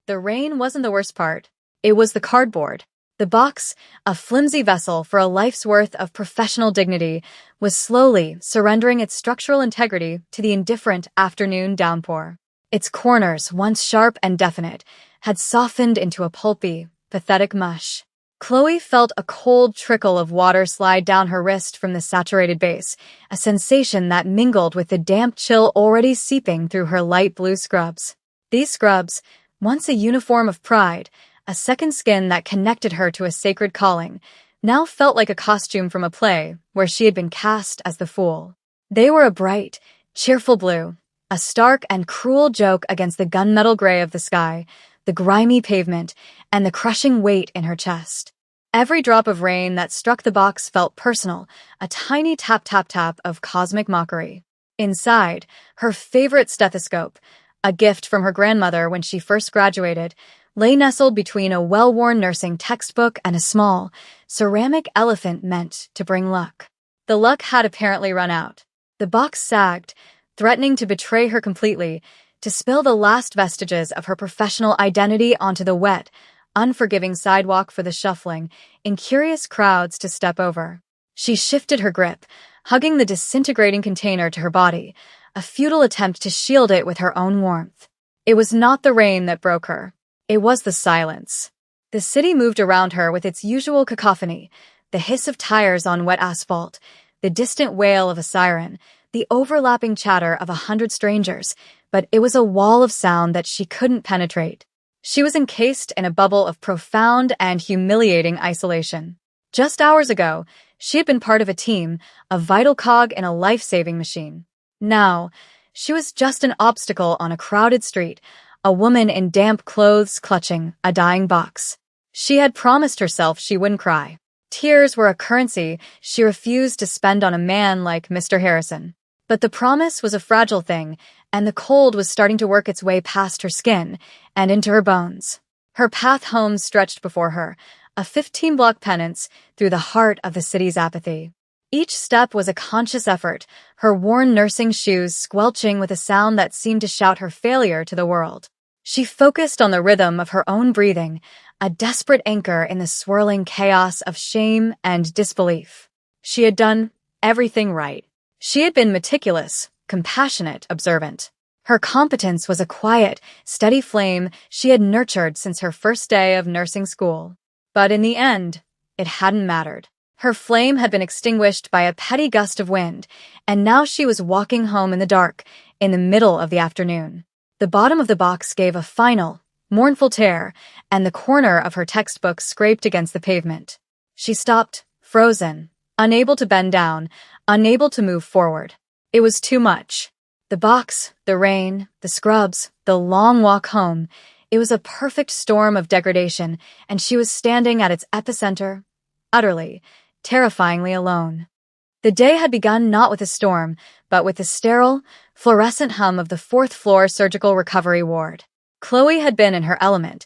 The rain wasn't the worst part. It was the cardboard. The box, a flimsy vessel for a life's worth of professional dignity, was slowly surrendering its structural integrity to the indifferent afternoon downpour. Its corners, once sharp and definite, had softened into a pulpy, pathetic mush. Chloe felt a cold trickle of water slide down her wrist from the saturated base, a sensation that mingled with the damp chill already seeping through her light blue scrubs. These scrubs, once a uniform of pride, a second skin that connected her to a sacred calling, now felt like a costume from a play where she had been cast as the fool. They were a bright, cheerful blue, a stark and cruel joke against the gunmetal gray of the sky, the grimy pavement, and the crushing weight in her chest. Every drop of rain that struck the box felt personal, a tiny tap-tap-tap of cosmic mockery. Inside, her favorite stethoscope, a gift from her grandmother when she first graduated, lay nestled between a well-worn nursing textbook and a small, ceramic elephant meant to bring luck. The luck had apparently run out. The box sagged, threatening to betray her completely, to spill the last vestiges of her professional identity onto the wet, unforgiving sidewalk for the shuffling, incurious crowds to step over. She shifted her grip, hugging the disintegrating container to her body, a futile attempt to shield it with her own warmth. It was not the rain that broke her. It was the silence. The city moved around her with its usual cacophony, the hiss of tires on wet asphalt, the distant wail of a siren, the overlapping chatter of 100 strangers, but it was a wall of sound that she couldn't penetrate. She was encased in a bubble of profound and humiliating isolation. Just hours ago, she had been part of a team, a vital cog in a life-saving machine. Now, she was just an obstacle on a crowded street, a woman in damp clothes clutching a dying box. She had promised herself she wouldn't cry. Tears were a currency she refused to spend on a man like Mr. Harrison. But the promise was a fragile thing, and the cold was starting to work its way past her skin and into her bones. Her path home stretched before her, a 15-block penance through the heart of the city's apathy. Each step was a conscious effort, her worn nursing shoes squelching with a sound that seemed to shout her failure to the world. She focused on the rhythm of her own breathing, a desperate anchor in the swirling chaos of shame and disbelief. She had done everything right. She had been meticulous, compassionate, observant. Her competence was a quiet, steady flame she had nurtured since her first day of nursing school. But in the end, it hadn't mattered. Her flame had been extinguished by a petty gust of wind, and now she was walking home in the dark, in the middle of the afternoon. The bottom of the box gave a final, mournful tear, and the corner of her textbook scraped against the pavement. She stopped, frozen, unable to bend down, unable to move forward. It was too much. The box, the rain, the scrubs, the long walk home. It was a perfect storm of degradation, and she was standing at its epicenter, utterly, terrifyingly alone. The day had begun not with a storm, but with the sterile, fluorescent hum of the fourth-floor surgical recovery ward. Chloe had been in her element,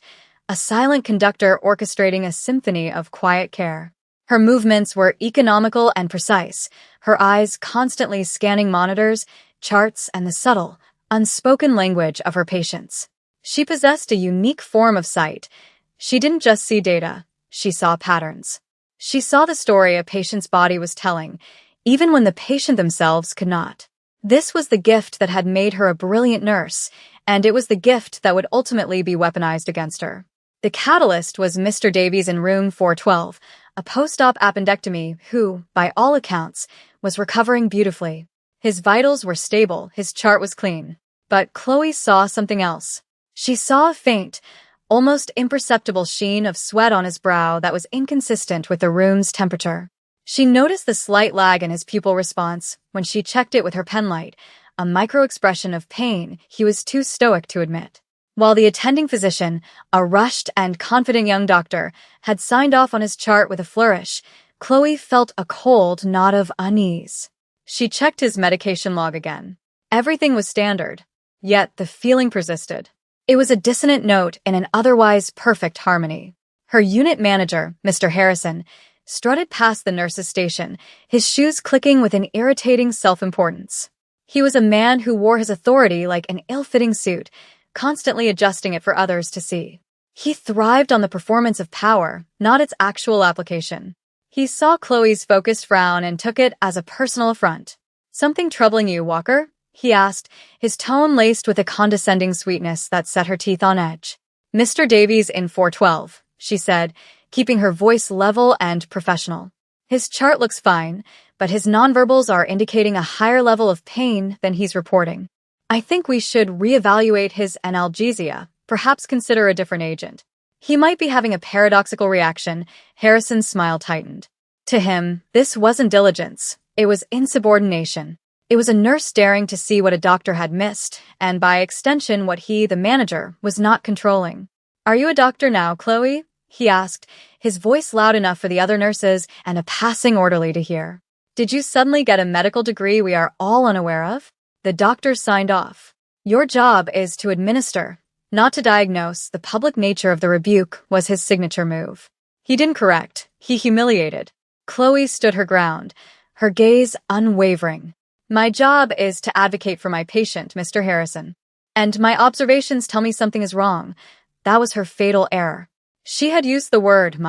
a silent conductor orchestrating a symphony of quiet care. Her movements were economical and precise, her eyes constantly scanning monitors, charts, and the subtle, unspoken language of her patients. She possessed a unique form of sight. She didn't just see data, she saw patterns. She saw the story a patient's body was telling, even when the patient themselves could not. This was the gift that had made her a brilliant nurse, and it was the gift that would ultimately be weaponized against her. The catalyst was Mr. Davies in room 412, a post-op appendectomy who, by all accounts, was recovering beautifully. His vitals were stable, his chart was clean. But Chloe saw something else. She saw a faint, almost imperceptible sheen of sweat on his brow that was inconsistent with the room's temperature. She noticed the slight lag in his pupil response when she checked it with her penlight, a micro-expression of pain he was too stoic to admit. While the attending physician, a rushed and confident young doctor, had signed off on his chart with a flourish, Chloe felt a cold knot of unease. She checked his medication log again. Everything was standard, yet the feeling persisted. It was a dissonant note in an otherwise perfect harmony. Her unit manager, Mr. Harrison, strutted past the nurse's station, his shoes clicking with an irritating self-importance. He was a man who wore his authority like an ill-fitting suit, constantly adjusting it for others to see. He thrived on the performance of power, not its actual application. He saw Chloe's focused frown and took it as a personal affront. "Something troubling you, Walker?" he asked, his tone laced with a condescending sweetness that set her teeth on edge. "Mr. Davies in 412, she said, keeping her voice level and professional. "His chart looks fine, but his nonverbals are indicating a higher level of pain than he's reporting. I think we should reevaluate his analgesia, perhaps consider a different agent. He might be having a paradoxical reaction." Harrison's smile tightened. To him, this wasn't diligence. It was insubordination. It was a nurse daring to see what a doctor had missed, and by extension what he, the manager, was not controlling. "Are you a doctor now, Chloe?" he asked, his voice loud enough for the other nurses and a passing orderly to hear. "Did you suddenly get a medical degree we are all unaware of?" The doctor signed off. "Your job is to administer, not to diagnose." The public nature of the rebuke was his signature move. He didn't correct, he humiliated. Chloe stood her ground, her gaze unwavering. "My job is to advocate for my patient, Mr. Harrison. And my observations tell me something is wrong." That was her fatal error. She had used the word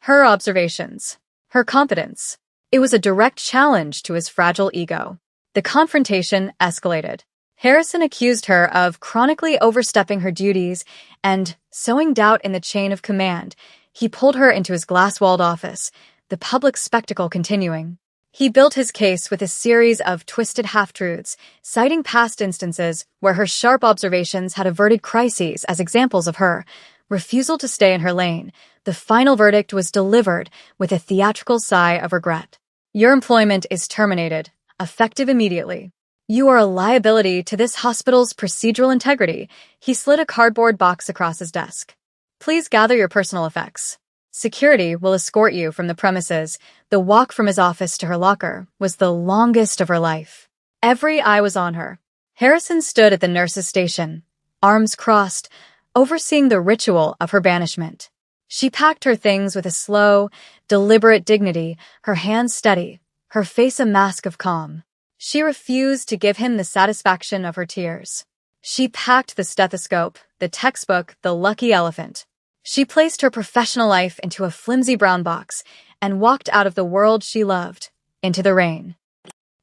her observations, her competence. It was a direct challenge to his fragile ego. The confrontation escalated. Harrison accused her of chronically overstepping her duties and sowing doubt in the chain of command. He pulled her into his glass-walled office, the public spectacle continuing. He built his case with a series of twisted half-truths, citing past instances where her sharp observations had averted crises as examples of her refusal to stay in her lane. The final verdict was delivered with a theatrical sigh of regret. "Your employment is terminated, effective immediately. You are a liability to this hospital's procedural integrity." He slid a cardboard box across his desk. "Please gather your personal effects. Security will escort you from the premises." The walk from his office to her locker was the longest of her life. Every eye was on her. Harrison stood at the nurse's station, arms crossed, overseeing the ritual of her banishment. She packed her things with a slow, deliberate dignity, her hands steady, her face a mask of calm. She refused to give him the satisfaction of her tears. She packed the stethoscope, the textbook, the lucky elephant. She placed her professional life into a flimsy brown box and walked out of the world she loved, into the rain.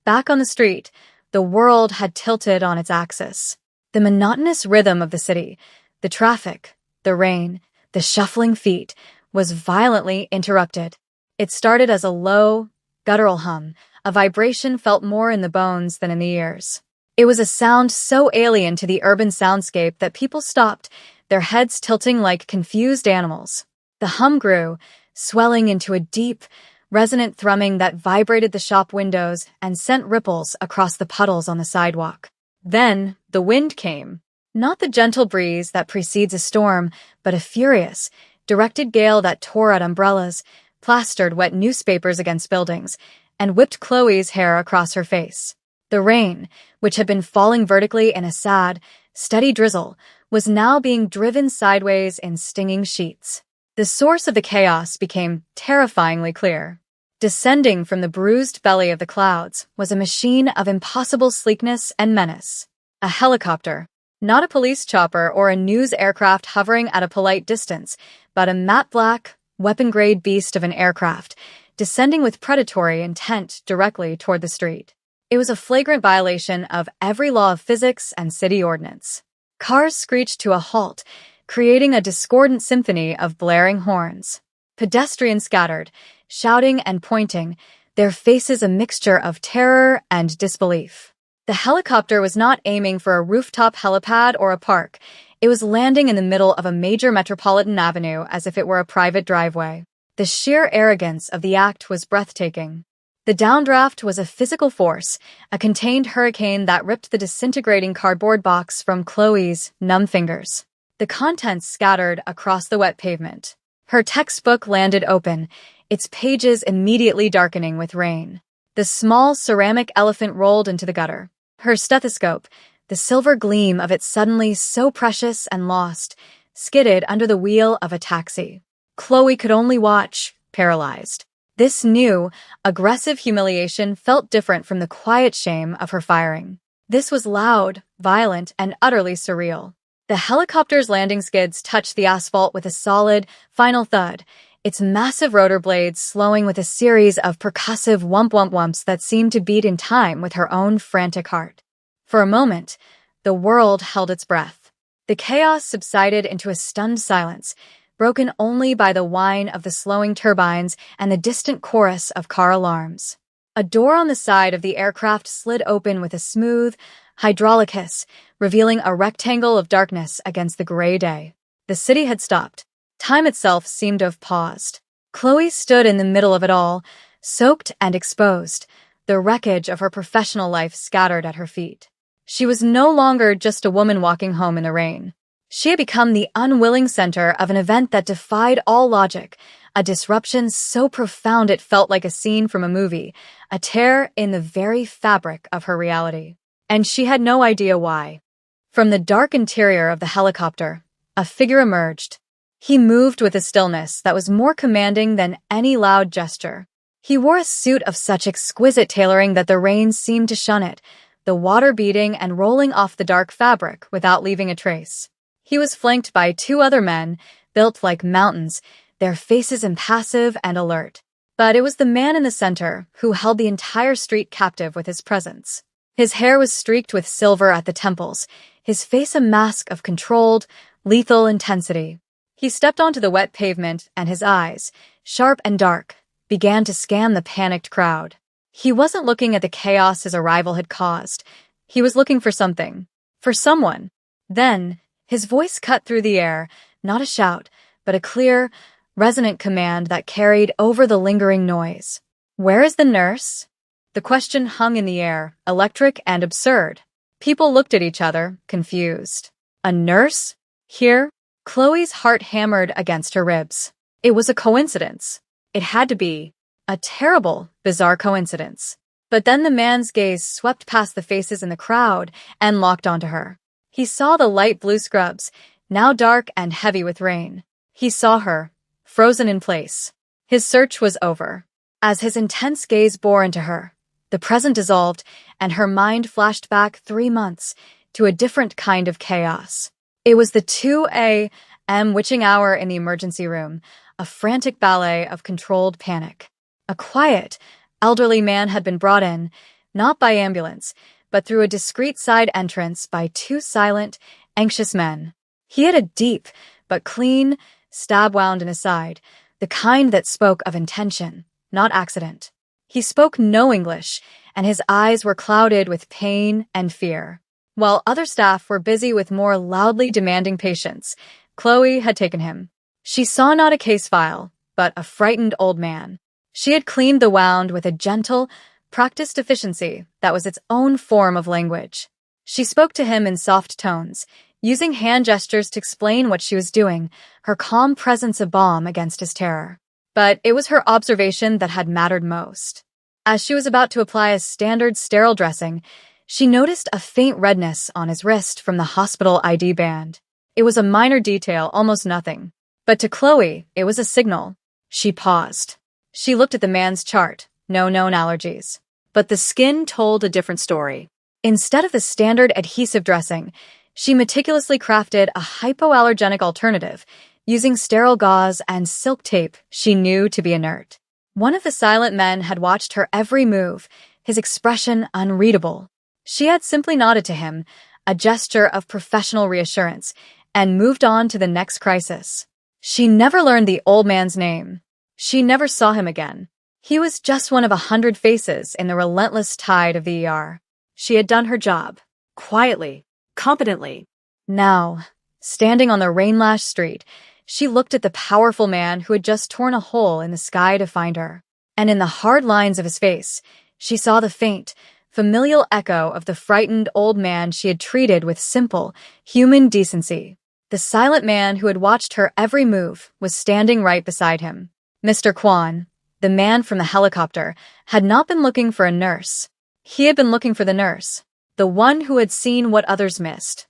Back on the street, the world had tilted on its axis. The monotonous rhythm of the city, the traffic, the rain, the shuffling feet, was violently interrupted. It started as a low, guttural hum, a vibration felt more in the bones than in the ears. It was a sound so alien to the urban soundscape that people stopped, their heads tilting like confused animals. The hum grew, swelling into a deep, resonant thrumming that vibrated the shop windows and sent ripples across the puddles on the sidewalk. Then, the wind came. Not the gentle breeze that precedes a storm, but a furious, directed gale that tore at umbrellas, plastered wet newspapers against buildings, and whipped Chloe's hair across her face. The rain, which had been falling vertically in a sad, steady drizzle, was now being driven sideways in stinging sheets. The source of the chaos became terrifyingly clear. Descending from the bruised belly of the clouds was a machine of impossible sleekness and menace. A helicopter, not a police chopper or a news aircraft hovering at a polite distance, but a matte-black, weapon-grade beast of an aircraft, descending with predatory intent directly toward the street. It was a flagrant violation of every law of physics and city ordinance. Cars screeched to a halt, creating a discordant symphony of blaring horns. Pedestrians scattered, shouting and pointing, their faces a mixture of terror and disbelief. The helicopter was not aiming for a rooftop helipad or a park. It was landing in the middle of a major metropolitan avenue as if it were a private driveway. The sheer arrogance of the act was breathtaking. The downdraft was a physical force, a contained hurricane that ripped the disintegrating cardboard box from Chloe's numb fingers. The contents scattered across the wet pavement. Her textbook landed open, its pages immediately darkening with rain. The small ceramic elephant rolled into the gutter. Her stethoscope, the silver gleam of it suddenly so precious and lost, skidded under the wheel of a taxi. Chloe could only watch, paralyzed. This new, aggressive humiliation felt different from the quiet shame of her firing. This was loud, violent, and utterly surreal. The helicopter's landing skids touched the asphalt with a solid, final thud, its massive rotor blades slowing with a series of percussive whump-whump-whumps that seemed to beat in time with her own frantic heart. For a moment, the world held its breath. The chaos subsided into a stunned silence, broken only by the whine of the slowing turbines and the distant chorus of car alarms. A door on the side of the aircraft slid open with a smooth, hydraulic hiss, revealing a rectangle of darkness against the gray day. The city had stopped. Time itself seemed to have paused. Chloe stood in the middle of it all, soaked and exposed, the wreckage of her professional life scattered at her feet. She was no longer just a woman walking home in the rain. She had become the unwilling center of an event that defied all logic, a disruption so profound it felt like a scene from a movie, a tear in the very fabric of her reality. And she had no idea why. From the dark interior of the helicopter, a figure emerged. He moved with a stillness that was more commanding than any loud gesture. He wore a suit of such exquisite tailoring that the rain seemed to shun it, the water beating and rolling off the dark fabric without leaving a trace. He was flanked by two other men, built like mountains, their faces impassive and alert. But it was the man in the center who held the entire street captive with his presence. His hair was streaked with silver at the temples, his face a mask of controlled, lethal intensity. He stepped onto the wet pavement, and his eyes, sharp and dark, began to scan the panicked crowd. He wasn't looking at the chaos his arrival had caused. He was looking for something. For someone. Then, his voice cut through the air, not a shout, but a clear, resonant command that carried over the lingering noise. "Where is the nurse?" The question hung in the air, electric and absurd. People looked at each other, confused. A nurse? Here? Chloe's heart hammered against her ribs. It was a coincidence. It had to be. A terrible, bizarre coincidence. But then the man's gaze swept past the faces in the crowd and locked onto her. He saw the light blue scrubs, now dark and heavy with rain. He saw her, frozen in place. His search was over. As his intense gaze bore into her, the present dissolved, and her mind flashed back 3 months to a different kind of chaos. It was the 2 a.m. witching hour in the emergency room, a frantic ballet of controlled panic. A quiet, elderly man had been brought in, not by ambulance, but through a discreet side entrance by 2 silent, anxious men. He had a deep, but clean, stab wound in his side, the kind that spoke of intention, not accident. He spoke no English, and his eyes were clouded with pain and fear. While other staff were busy with more loudly demanding patients, Chloe had taken him. She saw not a case file, but a frightened old man. She had cleaned the wound with a gentle, practiced efficiency that was its own form of language. She spoke to him in soft tones, using hand gestures to explain what she was doing, her calm presence a balm against his terror. But it was her observation that had mattered most. As she was about to apply a standard sterile dressing, she noticed a faint redness on his wrist from the hospital ID band. It was a minor detail, almost nothing. But to Chloe, it was a signal. She paused. She looked at the man's chart, no known allergies. But the skin told a different story. Instead of the standard adhesive dressing, she meticulously crafted a hypoallergenic alternative, using sterile gauze and silk tape she knew to be inert. One of the silent men had watched her every move, his expression unreadable. She had simply nodded to him, a gesture of professional reassurance, and moved on to the next crisis. She never learned the old man's name. She never saw him again. He was just one of 100 faces in the relentless tide of the ER. She had done her job, quietly, competently. Now, standing on the rain-lashed street, she looked at the powerful man who had just torn a hole in the sky to find her. And in the hard lines of his face, she saw the faint, familial echo of the frightened old man she had treated with simple, human decency. The silent man who had watched her every move was standing right beside him. Mr. Kwan, the man from the helicopter, had not been looking for a nurse. He had been looking for the nurse, the one who had seen what others missed.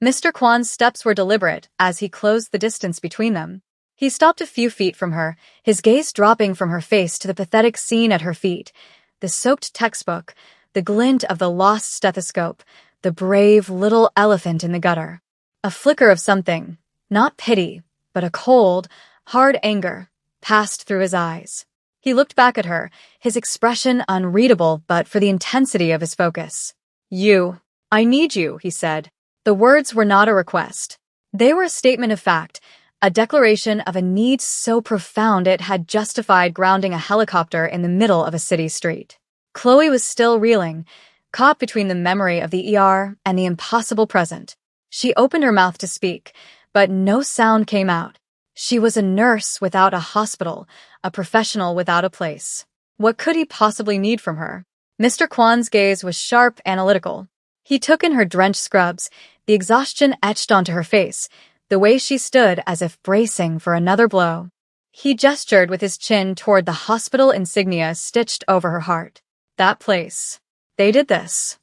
Mr. Kwan's steps were deliberate as he closed the distance between them. He stopped a few feet from her, his gaze dropping from her face to the pathetic scene at her feet, the soaked textbook, the glint of the lost stethoscope, the brave little elephant in the gutter. A flicker of something, not pity, but a cold, hard anger, passed through his eyes. He looked back at her, his expression unreadable but for the intensity of his focus. I need you, he said. The words were not a request. They were a statement of fact, a declaration of a need so profound it had justified grounding a helicopter in the middle of a city street. Chloe was still reeling, caught between the memory of the ER and the impossible present. She opened her mouth to speak, but no sound came out. She was a nurse without a hospital, a professional without a place. What could he possibly need from her? Mr. Kwan's gaze was sharp, analytical. He took in her drenched scrubs, the exhaustion etched onto her face, the way she stood as if bracing for another blow. He gestured with his chin toward the hospital insignia stitched over her heart. That place. They did this.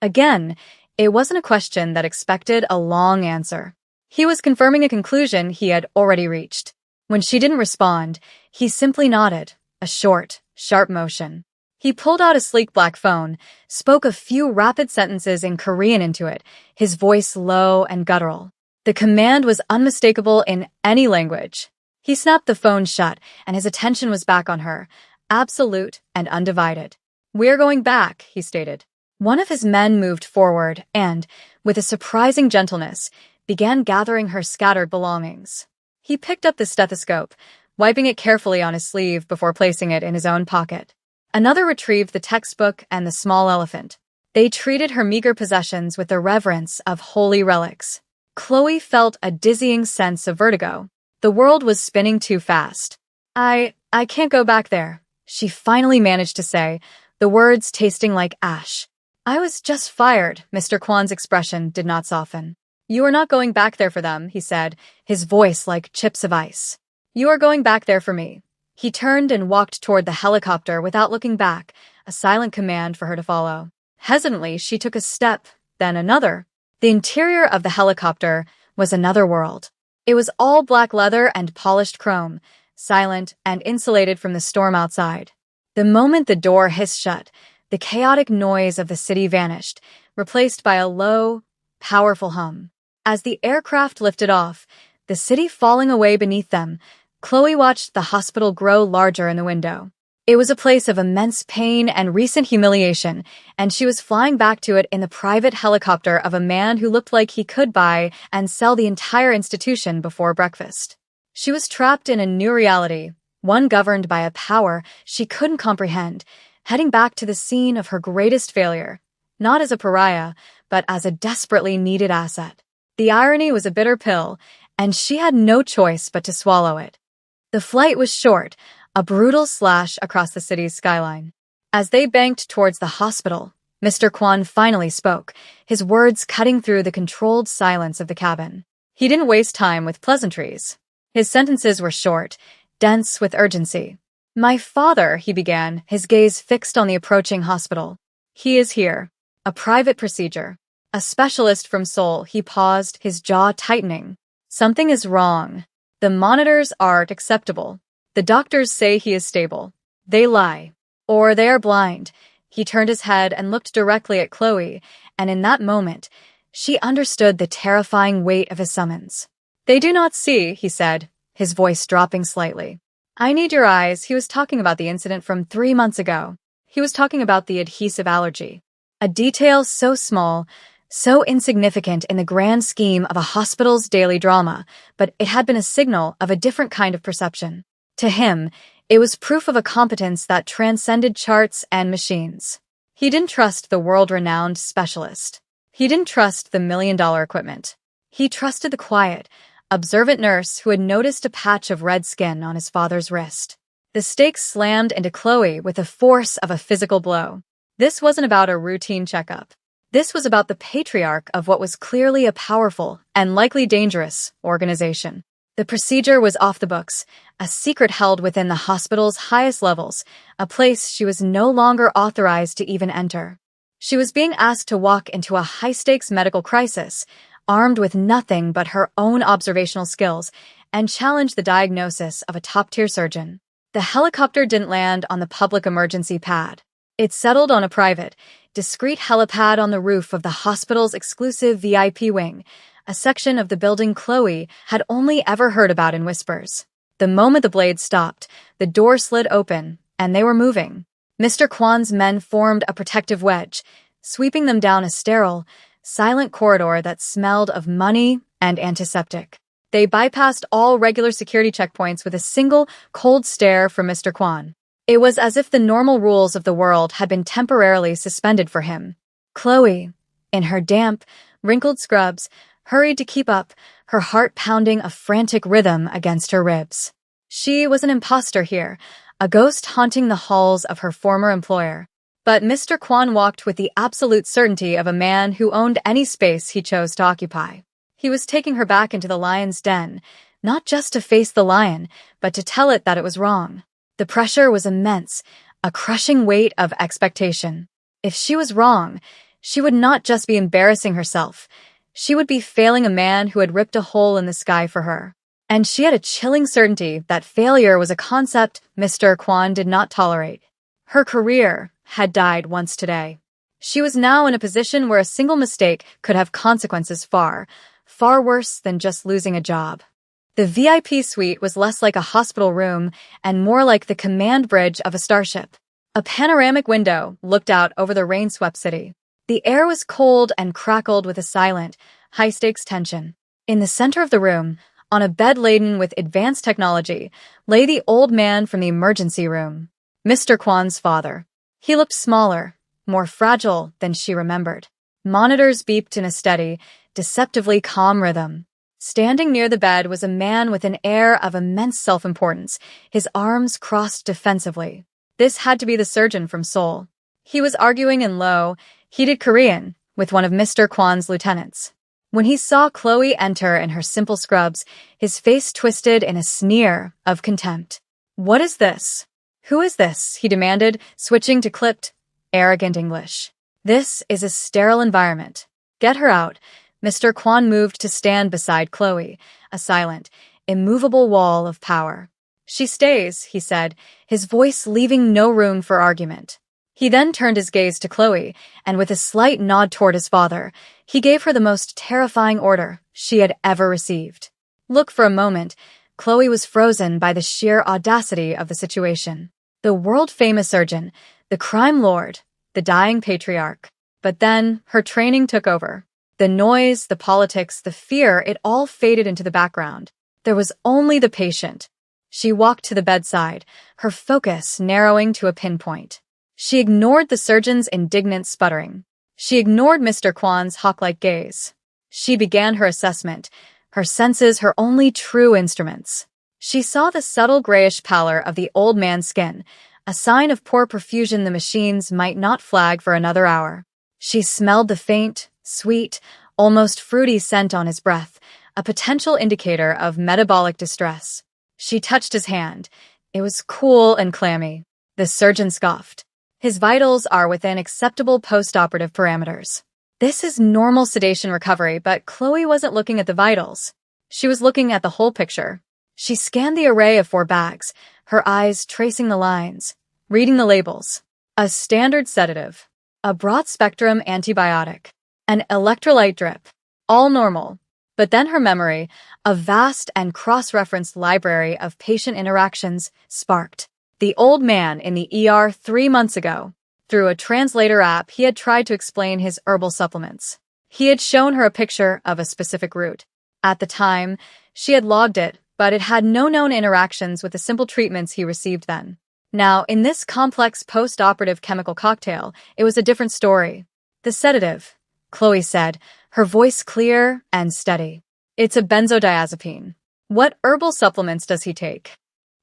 Again, it wasn't a question that expected a long answer. He was confirming a conclusion he had already reached. When she didn't respond, he simply nodded, a short, sharp motion. He pulled out a sleek black phone, spoke a few rapid sentences in Korean into it, his voice low and guttural. The command was unmistakable in any language. He snapped the phone shut, and his attention was back on her, absolute and undivided. "We're going back," he stated. One of his men moved forward and, with a surprising gentleness, began gathering her scattered belongings. He picked up the stethoscope, wiping it carefully on his sleeve before placing it in his own pocket. Another retrieved the textbook and the small elephant. They treated her meager possessions with the reverence of holy relics. Chloe felt a dizzying sense of vertigo. The world was spinning too fast. I can't go back there," she finally managed to say, the words tasting like ash. "I was just fired." Mr. Kwan's expression did not soften. "You are not going back there for them," he said, his voice like chips of ice. "You are going back there for me." He turned and walked toward the helicopter without looking back, a silent command for her to follow. Hesitantly, she took a step, then another. The interior of the helicopter was another world. It was all black leather and polished chrome, silent and insulated from the storm outside. The moment the door hissed shut, the chaotic noise of the city vanished, replaced by a low, powerful hum. As the aircraft lifted off, the city falling away beneath them, Chloe watched the hospital grow larger in the window. It was a place of immense pain and recent humiliation, and she was flying back to it in the private helicopter of a man who looked like he could buy and sell the entire institution before breakfast. She was trapped in a new reality, one governed by a power she couldn't comprehend, heading back to the scene of her greatest failure, not as a pariah, but as a desperately needed asset. The irony was a bitter pill, and she had no choice but to swallow it. The flight was short, a brutal slash across the city's skyline. As they banked towards the hospital, Mr. Kwan finally spoke, his words cutting through the controlled silence of the cabin. He didn't waste time with pleasantries. His sentences were short, dense with urgency. "My father," he began, his gaze fixed on the approaching hospital. "He is here. A private procedure. A specialist from Seoul." He paused, his jaw tightening. "Something is wrong. The monitors aren't acceptable. The doctors say he is stable. They lie. Or they are blind." He turned his head and looked directly at Chloe, and in that moment, she understood the terrifying weight of his summons. "They do not see," he said, his voice dropping slightly. "I need your eyes." He was talking about the incident from 3 months ago. He was talking about the adhesive allergy. A detail so small, so insignificant in the grand scheme of a hospital's daily drama, but it had been a signal of a different kind of perception. To him, it was proof of a competence that transcended charts and machines. He didn't trust the world-renowned specialist. He didn't trust the million-dollar equipment. He trusted the quiet, observant nurse who had noticed a patch of red skin on his father's wrist. The stakes slammed into Chloe with the force of a physical blow. This wasn't about a routine checkup. This was about the patriarch of what was clearly a powerful and likely dangerous organization. The procedure was off the books, a secret held within the hospital's highest levels, a place she was no longer authorized to even enter. She was being asked to walk into a high-stakes medical crisis, armed with nothing but her own observational skills, and challenge the diagnosis of a top-tier surgeon. The helicopter didn't land on the public emergency pad. It settled on a private, discreet helipad on the roof of the hospital's exclusive VIP wing, a section of the building Chloe had only ever heard about in whispers. The moment the blade stopped, the door slid open, and they were moving. Mr. Kwan's men formed a protective wedge, sweeping them down a sterile, silent corridor that smelled of money and antiseptic. They bypassed all regular security checkpoints with a single, cold stare from Mr. Kwan. It was as if the normal rules of the world had been temporarily suspended for him. Chloe, in her damp, wrinkled scrubs, hurried to keep up, her heart pounding a frantic rhythm against her ribs. She was an imposter here, a ghost haunting the halls of her former employer. But Mr. Kwan walked with the absolute certainty of a man who owned any space he chose to occupy. He was taking her back into the lion's den, not just to face the lion, but to tell it that it was wrong. The pressure was immense, a crushing weight of expectation. If she was wrong, she would not just be embarrassing herself. She would be failing a man who had ripped a hole in the sky for her. And she had a chilling certainty that failure was a concept Mr. Kwan did not tolerate. Her career had died once today. She was now in a position where a single mistake could have consequences far worse than just losing a job. The VIP suite was less like a hospital room and more like the command bridge of a starship. A panoramic window looked out over the rain-swept city. The air was cold and crackled with a silent, high-stakes tension. In the center of the room, on a bed laden with advanced technology, lay the old man from the emergency room, Mr. Kwan's father. He looked smaller, more fragile than she remembered. Monitors beeped in a steady, deceptively calm rhythm. Standing near the bed was a man with an air of immense self-importance, his arms crossed defensively. This had to be the surgeon from Seoul. He was arguing in low, heated Korean with one of Mr. Kwan's lieutenants. When he saw Chloe enter in her simple scrubs, his face twisted in a sneer of contempt. "What is this? Who is this?" he demanded, switching to clipped, arrogant English. "This is a sterile environment. Get her out." Mr. Kwan moved to stand beside Chloe, a silent, immovable wall of power. "She stays," he said, his voice leaving no room for argument. He then turned his gaze to Chloe, and with a slight nod toward his father, he gave her the most terrifying order she had ever received. Look, for a moment, Chloe was frozen by the sheer audacity of the situation. The world-famous surgeon, the crime lord, the dying patriarch. But then her training took over. The noise, the politics, the fear, it all faded into the background. There was only the patient. She walked to the bedside, her focus narrowing to a pinpoint. She ignored the surgeon's indignant sputtering. She ignored Mr. Kwan's hawk-like gaze. She began her assessment, her senses her only true instruments. She saw the subtle grayish pallor of the old man's skin, a sign of poor perfusion the machines might not flag for another hour. She smelled the faint, sweet, almost fruity scent on his breath, a potential indicator of metabolic distress. She touched his hand. It was cool and clammy. The surgeon scoffed. "His vitals are within acceptable post-operative parameters." This is normal sedation recovery, but Chloe wasn't looking at the vitals. She was looking at the whole picture. She scanned the array of 4 bags, her eyes tracing the lines, reading the labels. A standard sedative. A broad-spectrum antibiotic. An electrolyte drip. All normal. But then her memory, a vast and cross-referenced library of patient interactions, sparked. The old man in the ER 3 months ago. Through a translator app, he had tried to explain his herbal supplements. He had shown her a picture of a specific root. At the time, she had logged it, but it had no known interactions with the simple treatments he received then. Now, in this complex post-operative chemical cocktail, it was a different story. "The sedative," Chloe said, her voice clear and steady. "It's a benzodiazepine." "What herbal supplements does he take?"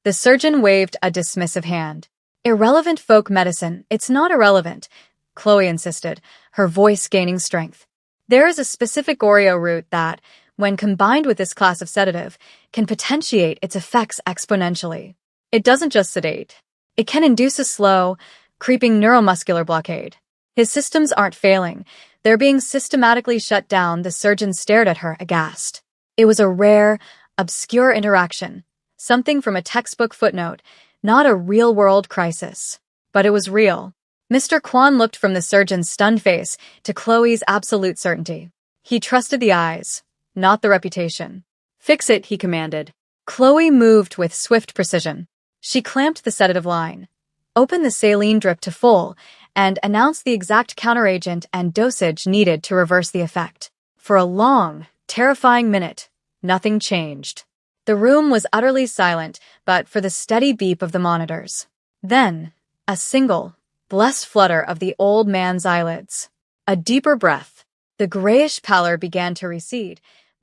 The surgeon waved a dismissive hand. "Irrelevant folk medicine. It's not irrelevant," Chloe insisted, her voice gaining strength. "There is a specific Oreo root that, when combined with this class of sedative, can potentiate its effects exponentially. It doesn't just sedate. It can induce a slow, creeping neuromuscular blockade. His systems aren't failing. They're being systematically shut down." The surgeon stared at her, aghast. It was a rare, obscure interaction, something from a textbook footnote, not a real-world crisis. But it was real. Mr. Kwan looked from the surgeon's stunned face to Chloe's absolute certainty. He trusted the eyes. not the reputation. Fix it, he commanded. Chloe moved with swift precision. She clamped the sedative line, opened the saline drip to full, and announced the exact counteragent and dosage needed to reverse the effect. For a long, terrifying minute, nothing changed. The room was utterly silent, but for the steady beep of the monitors. Then, a single, blessed flutter of the old man's eyelids. A deeper breath. The grayish pallor began to recede,